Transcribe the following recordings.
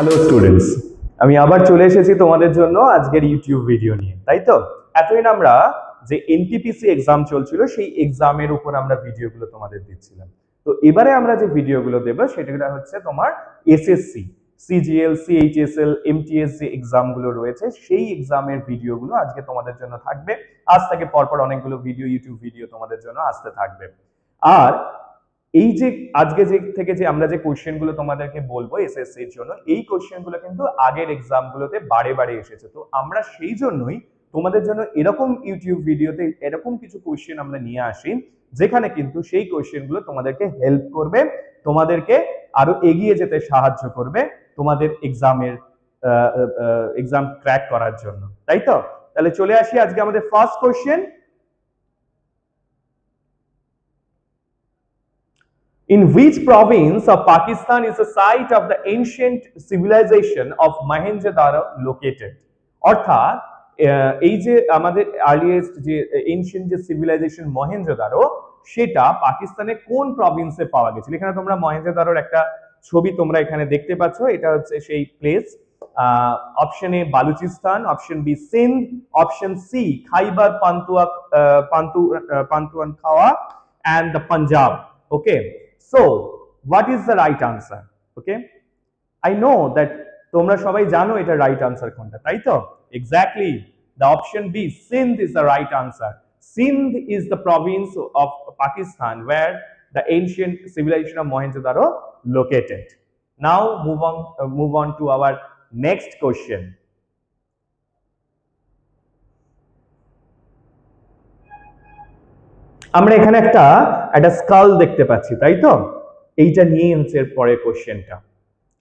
Hello students, আমি আবার চলে এসেছি তোমাদের জন্য আজকের ইউটিউব ভিডিও নিয়ে, তাই তো? এতদিন আমরা যে এনটিপিসি এক্সাম চলছিল সেই এক্সামের উপর আমরা ভিডিওগুলো তোমাদের দিচ্ছিলাম। তো এবারে আমরা যে ভিডিওগুলো দেব সেটা হচ্ছে তোমার এসএসসি, সিজিএল, সিএইচএসএল, এমটিএস যে এক্সামগুলো রয়েছে সেই এক্সামের ভিডিওগুলো আজকে তোমাদের জন্য থাকবে। আজ থেকে পরপর অনেকগুলো ভিডিও, ইউটিউব ভিডিও তোমাদের জন্য আসতে থাকবে। আর এই যে আজকে যে আমরা যে কোশ্চেনগুলো তোমাদেরকে বলবো এসএসসি এর জন্য, এই কোশ্চেনগুলো কিন্তু আগের এক্সামগুলোতে বারে বারে এসেছে। তো আমরা সেই জন্যই তোমাদের জন্য এরকম ইউটিউব ভিডিওতে এরকম কিছু কোশ্চেন আমরা নিয়ে আসি যেখানে কিন্তু সেই কোশ্চেনগুলো তোমাদেরকে হেল্প করবে, তোমাদেরকে আরো এগিয়ে যেতে সাহায্য করবে তোমাদের এক্সাম ক্র্যাক করার জন্য, তাই তো? তাহলে চলে আসি আজকে আমাদের first question. In which province of Pakistan is the site of the ancient civilization of Mohenjo-daro located? অর্থাৎ এই যে আমাদের আর্লিয়েস্ট যে এনশিয়েন্ট যে সিভিলাইজেশন মহেঞ্জোদারো, সেটা পাকিস্তানের কোন প্রভিন্সে পাওয়া গেছিল? এখানে তোমরা মহেঞ্জোদারোর একটা ছবি তোমরা এখানে দেখতে পাচ্ছ, এটা হচ্ছে সেই place. Option A Balochistan, option B Sindh, option C Khyber Pakhtunkhwa and the Punjab. Okay, so what is the right answer? Okay, I know that তোমরা সবাই জানো এটা রাইট আনসার কোনটা, তাই তো? Exactly, the option B, Sindh is the right answer. Sindh is the province of Pakistan where the ancient civilization of Mohenjo-daro located. Now move on to our next question. আমরা এখানে একটা skull দেখতে পাচ্ছি, তাই তো? এইটা নিয়ে হচ্ছে এর পরের কোশ্চেনটা।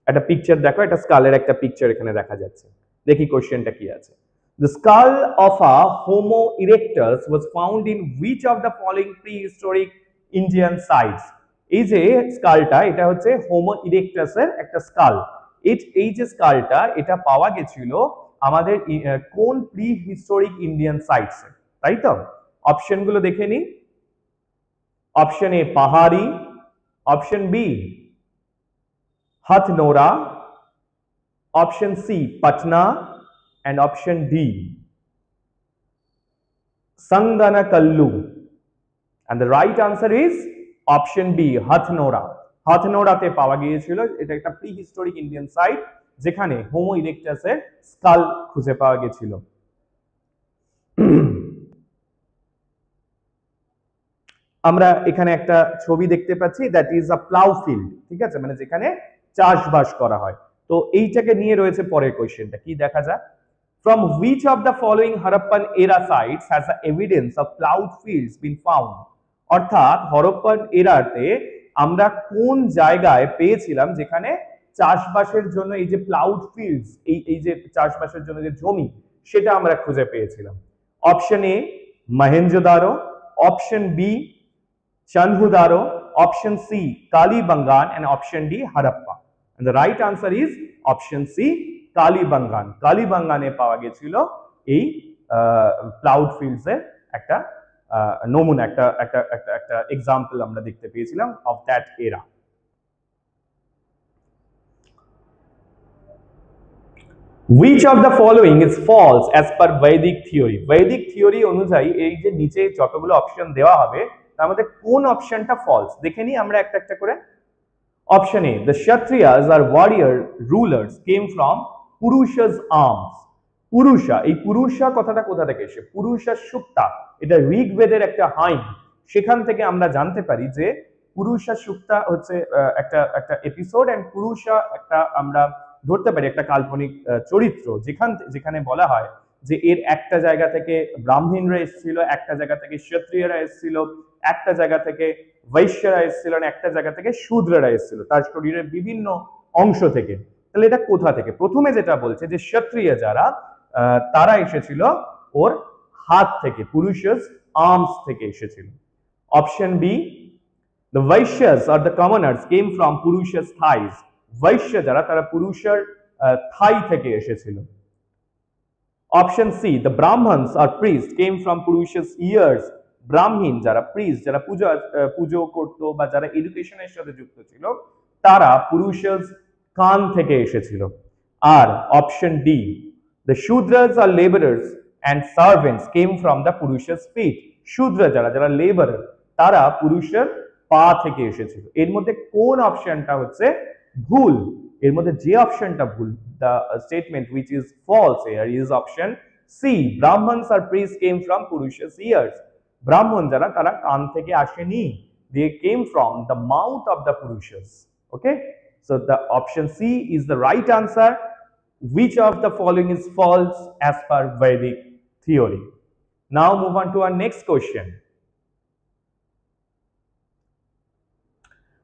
একটা পিকচার দেখো, একটা স্কালের একটা পিকচার এখানে দেখা যাচ্ছে। দেখি কোশ্চেনটা কি আছে। The skull of a Homo erectus was found in which of the following prehistoric Indian sites? এই যে স্কালটা, এটা হচ্ছে হোমো ইরেক্টাস এর একটা স্কাল। এই যে স্কালটা, এটা পাওয়া গেছিল আমাদের কোন প্রিহিস্টোরিক ইন্ডিয়ান সাইটস, তাই তো? অপশনগুলো দেখে নিই। Option A Pahari, option B Hathnora, option C Patna and option D Sanganakallu. And the right answer is option B Hathnora. हथनोराते पाওয়া গিয়েছিল, এটা একটা প্রি হিস্টোরিক ইন্ডিয়ান সাইট যেখানে হোমো ইরেক্টাসের স্কাল খুঁজে পাওয়া গিয়েছিল। আমরা এখানে একটা ছবি দেখতে পাচ্ছি, that is a plough field, ঠিক আছে? মানে যেখানে চাষবাস করা হয়। তো এইটাকে নিয়ে রয়েছে পরের কোশ্চেনটা, কি দেখা যায়? From which of the following Harappan era sites has the evidence of ploughed fields been found? অর্থাৎ হরপ্পান এরাতে আমরা কোন জায়গায় পেয়েছিলাম যেখানে চাষবাসের জন্য এই যে প্লাউড ফিল্ডস, এই যে চাষবাসের জন্য যে জমি, সেটা আমরা খুঁজে পেয়েছিলাম। Option A Mohenjodaro, option B Chanhudaro, option C Kalibangan and option D Harappa. And the right answer is option C Kalibangan. Kalibangane পাওয়া গিয়েছিল এই প্লাউড ফিল্ডস এর একটা নমুনা, একটা এক্সাম্পল আমরা দেখতে পেয়েছিলাম অফ দ্যাট এরা। Which of the following is false as per Vedic theory? Vedic theory অনুযায়ী এই যে নিচে যতগুলো অপশন দেওয়া হবে তার মধ্যে কোন অপশনটা ফলস দেখে নিই আমরা একটা একটা করে। Option A, the Kshatriyas or warrior rulers came from Purusha's arms. Purusha, এই পুরুষা কথাটা কোথা থেকে এসে? পুরুষা সুক্তা, এটা ঋগ্বেদের একটা হাইম। সেখান থেকে আমরা জানতে পারি যে পুরুষা সুক্তা হচ্ছে একটা এপিসোড, এন্ড পুরুষা একটা আমরা ধরতে পারি একটা কাল্পনিক চরিত্র, যেখানে বলা হয় যে এর একটা জায়গা থেকে ব্রাহ্মণরা এসেছিল, একটা জায়গা থেকে ক্ষত্রিয়রা এসেছিল, একটা জায়গা থেকে বৈশ্যরা এসেছিল, একটা জায়গা থেকে শূদ্ররা এসেছিল, তার শরীরের বিভিন্ন অংশ থেকে। তাহলে এটা কোথা থেকে? প্রথমে যেটা বলছে যে ক্ষত্রিয় যারা, তারা এসেছিল ওর হাত থেকে, পুরুষস আর্মস থেকে এসেছিল। Option B, the Vaishyas or the commoners came from Purusha's thighs. বৈশ্য যারা, তারা পুরুষের থাই থেকে এসেছিল। Option C, the Brahmins or priests came from Purusha's ears. ব্রাহ্মণ যারা, প্রিস্ট যারা পুজো করতো বা যারা এডুকেশনের সাথে যুক্ত ছিল, তারা পুরুষের কান থেকে এসেছিল। আর option D, the shudras or laborers and servants came from the পুরুষের feet. শূদ্র যারা যারা লেবারার তারা পুরুষের পা থেকে এসেছিল। এর মধ্যে কোন অপশনটা হচ্ছে ভুল? এর মধ্যে যে অপশনটা ভুল, the statement which is false here is option C. Brahmans or priests came from পুরুষের ears. ব্রাহ্মণ যারা তারা কান থেকে আসেনি, they came from the mouth of the পুরুষেস। Okay, so the option C is the right answer. Which of the following is false as per Vedic theory? Now move on to our next question.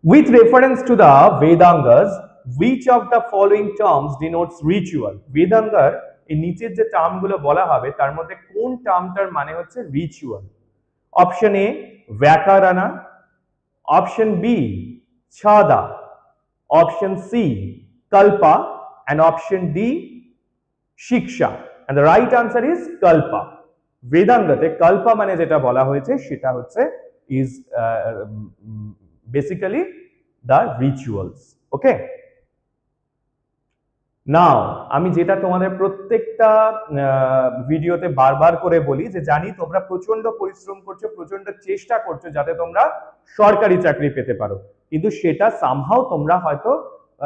With reference to the Vedangas, which of the following terms denotes ritual? Vedangar এই নিচের যে টার্মগুলো বলা হবে তার মধ্যে কোন টার্মটার মানে হচ্ছে ritual? Option A Vyakarana, option B Chhanda, option C Kalpa, and option D শিক্ষা, and the right answer is kalpa. বেদাঙ্গতে কল্পা মানে যেটা বলা হয়েছে সেটা হচ্ছে is basically the rituals. Okay, নাও আমি যেটা তোমাদের প্রত্যেকটা ভিডিওতে বারবার করে বলি যে জানি তোমরা প্রচন্ড পরিশ্রম করছো, প্রচন্ড চেষ্টা করছো যাতে তোমরা সরকারি চাকরি পেতে পারো, কিন্তু সেটা সামহাও তোমরা হয়তো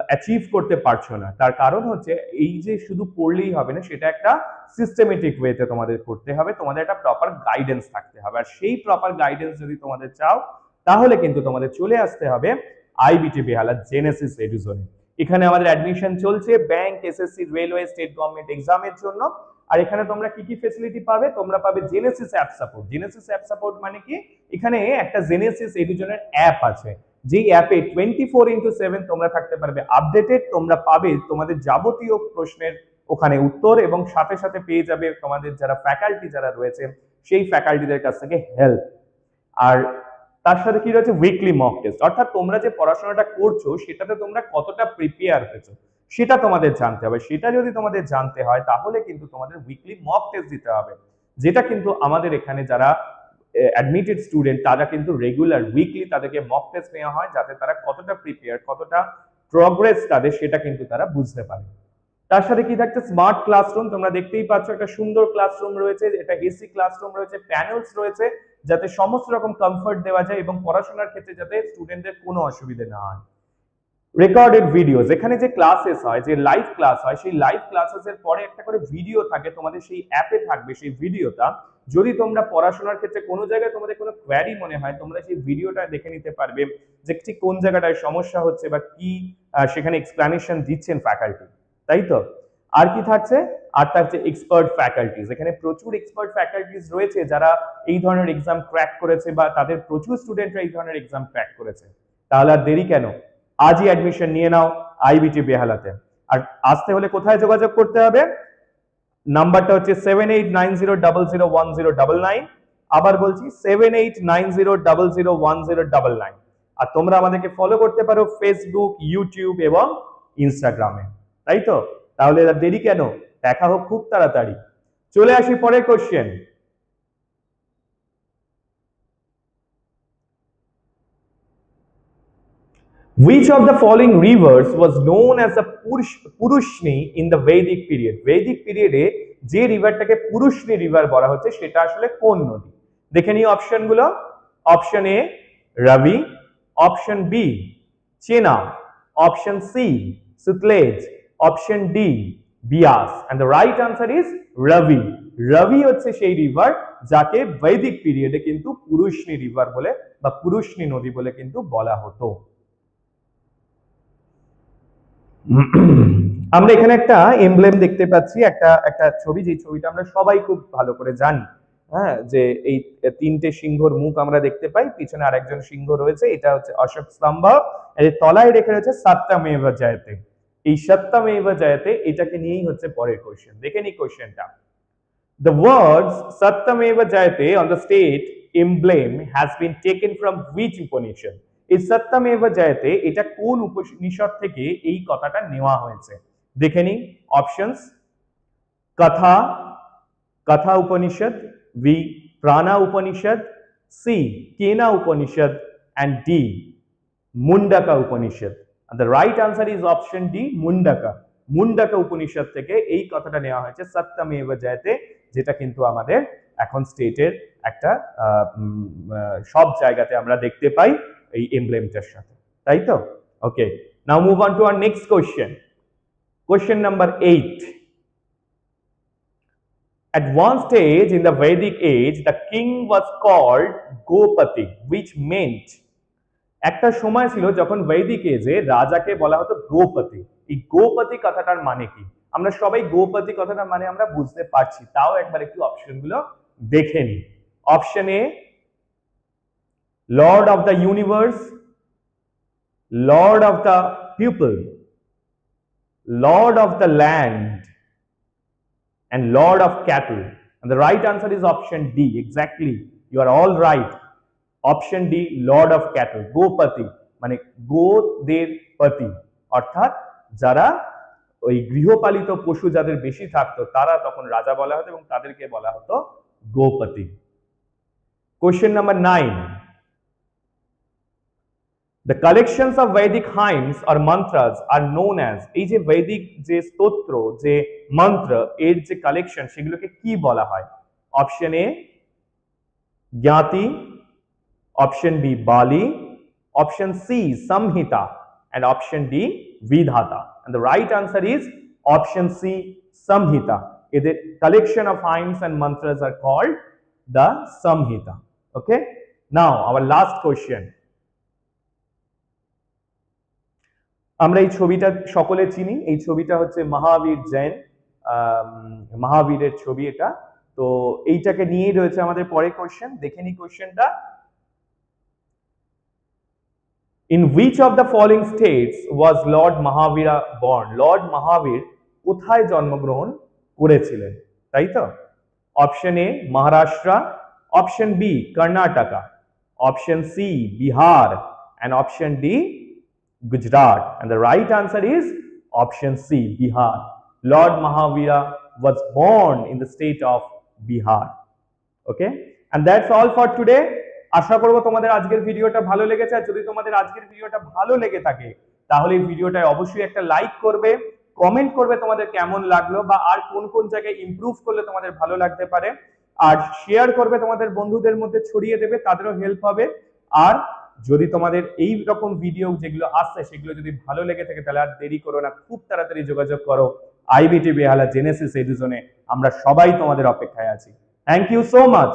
অ্যাচিভ করতে পারছো না। তার কারণ হচ্ছে এই যে শুধু পড়লেই হবে না, সেটা একটা সিস্টেমেটিক ওয়েতে তোমাদের করতে হবে, তোমাদের একটা প্রপার গাইডেন্স থাকতে হবে। আর সেই প্রপার গাইডেন্স যদি তোমাদের চাও তাহলে কিন্তু তোমাদের চলে আসতে হবে আইবিটি বেহালা জেনেসিস এডুজোনে। এখানে আমাদের অ্যাডমিশন চলছে bank, SSC, railway, state government এক্সামের জন্য। আর এখানে তোমরা কি কি ফ্যাসিলিটি পাবে? তোমরা পাবে Genesis app support. Genesis app support মানে কি? এখানে একটা জেনেসিস এডুজোনের অ্যাপ আছে, যে অ্যাপে 24/7 তোমরা থাকতে পারবে আপডেটেড। তোমরা পাবে তোমাদের যাবতীয় প্রশ্নের ওখানে উত্তর, এবং সাথে সাথে পেয়ে যাবে তোমাদের যারা ফ্যাকাল্টি যারা রয়েছে সেই ফ্যাকাল্টিদের কাছ থেকে হেল্প। আর তার সাথে কি রয়েছে? উইকলি মক টেস্ট, অর্থাৎ তোমরা যে পড়াশোনাটা করছো সেটাতে তোমরা কতটা প্রিপেয়ার হয়েছো সেটা তোমাদের জানতে হবে। সেটা যদি তোমাদের জানতে হয় তাহলে কিন্তু তোমাদের উইকলি মক টেস্ট দিতে হবে, যেটা কিন্তু আমাদের এখানে যারা অ্যাডমিটেড স্টুডেন্ট তারা কিন্তু রেগুলার উইকলি তাদেরকে মক টেস্ট নেওয়া হয়, যাতে তারা কতটা প্রিপেয়ার, কতটা প্রগ্রেস তাদের সেটা কিন্তু তারা বুঝতে পারে। তার সাথে কি থাকছে? Smart classroom. তোমরা দেখতেই পাচ্ছ একটা সুন্দর ক্লাসরুম রয়েছে, এটা এসি ক্লাসরুম রয়েছে, প্যানেলস রয়েছে, যাতে সমস্ত রকম কমফর্ট দেওয়া যায় এবং পড়াশোনার ক্ষেত্রে যাতে স্টুডেন্টদের কোনো অসুবিধা না হয়। রেকর্ডেড ভিডিওস, এখানে যে ক্লাসেস হয়, যে লাইভ ক্লাস হয়, সেই লাইভ ক্লাসেস এর পরে একটা করে ভিডিও থাকে, তোমাদের সেই অ্যাপে থাকবে সেই ভিডিওটা। যদি তোমরা পড়াশোনার ক্ষেত্রে কোনো জায়গায় তোমাদের কোনো কোয়ারি মনে হয়, তোমরা সেই ভিডিওটা দেখে নিতে পারবে যে ঠিক কোন জায়গাটায় সমস্যা হচ্ছে বা কি সেখানে এক্সপ্লানেশন দিচ্ছেন ফ্যাকাল্টি, তাই তো? আর কি থাকছে? আর থাকছে এক্সপার্ট ফ্যাকাল্টিজ। এখানে প্রচুর এক্সপার্ট ফ্যাকাল্টিজ রয়েছে যারা এই ধরনের এক্সাম ক্র্যাক করেছে, বা তাদের প্রচুর স্টুডেন্টরা এই ধরনের এক্সাম ক্র্যাক করেছে। তাহলে আর দেরি কেন? আজই অ্যাডমিশন নিয়ে নাও আইবিটি বেহালাতে। আর আসতে হলে কোথায় যোগাযোগ করতে হবে? নাম্বারটা হচ্ছে 7890001099। আবার বলছি 7890001099। আর তোমরা আমাদেরকে ফলো করতে পারো ফেসবুক, ইউটিউব এবং ইনস্টাগ্রামে, তাই তো? তাহলে দেরি কেন? দেখা হোক খুব তাড়াতাড়ি। চলে আসি পরের question. Which of the following rivers was known as the Purushni in the Vedic period? Vedic period এ যে রিভারটাকে পুরুষনি রিভার বলা হচ্ছে সেটা আসলে কোন নদী? দেখে নিই অপশনগুলো। Option A Ravi, option B Chenab, option C Sutlej, option D Beas, and the right answer is রাবি। রাবি হচ্ছে সেই রিভার যাকে বৈদিক পিরিয়ডে কিন্তু পুরুষনি রিভার বলে বা পুরুষনি নদী বলে কিন্তু বলা হতো। আমরা এখানে একটা এমব্লেম দেখতে পাচ্ছি, একটা ছবি, যে ছবিটা আমরা সবাই খুব ভালো করে জানি, হ্যাঁ, যে এই তিনটে সিংহর মুখ আমরা দেখতে পাই, পিছনে আরেকজন সিংহ রয়েছে, এটা হচ্ছে অশোক স্তম্ভ, এর তলায় রেখে রয়েছে সত্যমেব জয়তে। এই সত্যমেব জয়তে এটাকে নিয়েই হচ্ছে পরের কোশ্চেন। দেখে নি কোশ্চেনটা। The words Satyameva Jayate on the state emblem has been taken from which Upanishad? এই সত্যমেবা জয়তে এটা কোন উপনিষদ থেকে এই কথাটা নেওয়া হয়েছে? দেখে নিই অপশনস। কথা, কথা উপনিষদ, বি প্রাণা উপনিষদ, সি কেনা Upanishad, and D মুন্ডাকা Upanishad. And the right answer is option D মুন্ডাকা। মুন্ডাকা Upanishad থেকে এই কথাটা নেওয়া হয়েছে সত্যমেব জয়তে, যেটা কিন্তু আমাদের এখন স্টেটের একটা সব জায়গাতে আমরা দেখতে পাই এই এমব্লেমটার সাথে, তাই তো? Okay, now move on to our next question. Question number 8. At one stage in the Vedic age, the king was called Gopati, which meant একটা সময় ছিল যখন বৈদিক এজে রাজাকে বলা হতো গোপতি। এই গোপতি কথাটার মানে কি? আমরা সবাই গোপতি কথাটার মানে আমরা বুঝতে পারছি, তাও একবার একটু অপশনগুলো দেখে নিই। Option A Lord of the universe, Lord of the people, Lord of the land, and Lord of cattle. And the right answer is option D. Exactly, you are all right. Option D, Lord of cattle. Gopati মানে গোদের পতি, অর্থাৎ যারা ওই গৃহপালিত পশু যাদের বেশি থাকতো তারা তখন রাজা বলা হতো এবং তাদেরকে বলা হতো গোপতি। Question number 9. The collections of Vedic hymns or mantras are known as, এই যে বৈদিক যে স্তোত্র যে মন্ত্র এর যে কালেকশন সেগুলোকে কি বলা হয়? অপশন এ জ্ঞাতি, অপশন বি বালি, option C samhita, and option D vidhata. And the right answer is option C samhita. The collection of hymns and mantras are called the samhita. Okay, now our last question. আমরা এই ছবিটা সকলে চিনি, এই ছবিটা হচ্ছে মহাবীর জৈন, মহাবীরের ছবি এটা। তো এইটাকে নিয়েই রয়েছে আমাদের পরের কোশ্চেন, দেখে নি কোশ্চেনটা। In which of the following states was Lord Mahavira born? Lord Mahavir কোথায় জন্মগ্রহণ করেছিলেন, তাই তো? Option A Maharashtra, option B Karnataka, option C Bihar, and option D Gujarat. And the right answer is option C Bihar. Lord Mahavira was born in the state of Bihar. Okay, and that's all for today. আশা করব তোমাদের আজকের ভিডিওটা ভালো লেগেছে। আর যদি তোমাদের আজকের ভিডিওটা ভালো লেগে থাকে তাহলে এই ভিডিওটায় অবশ্যই একটা লাইক করবে, কমেন্ট করবে তোমাদের কেমন লাগলো বা আর কোন কোন জায়গায় ইমপ্রুভ করলে তোমাদের ভালো লাগতে পারে, আর শেয়ার করবে তোমাদের বন্ধুদের মধ্যে ছড়িয়ে দেবে, তাদেরও হেল্প হবে। আর যদি তোমাদের এই রকম ভিডিও যেগুলো আসছে সেগুলো যদি ভালো লেগে থাকে তাহলে আর দেরি করো না, খুব তাড়াতাড়ি যোগাযোগ করো IBT বেহালা জেনেসিস এডুজনে। আমরা সবাই তোমাদের অপেক্ষায় আছি। Thank you so much.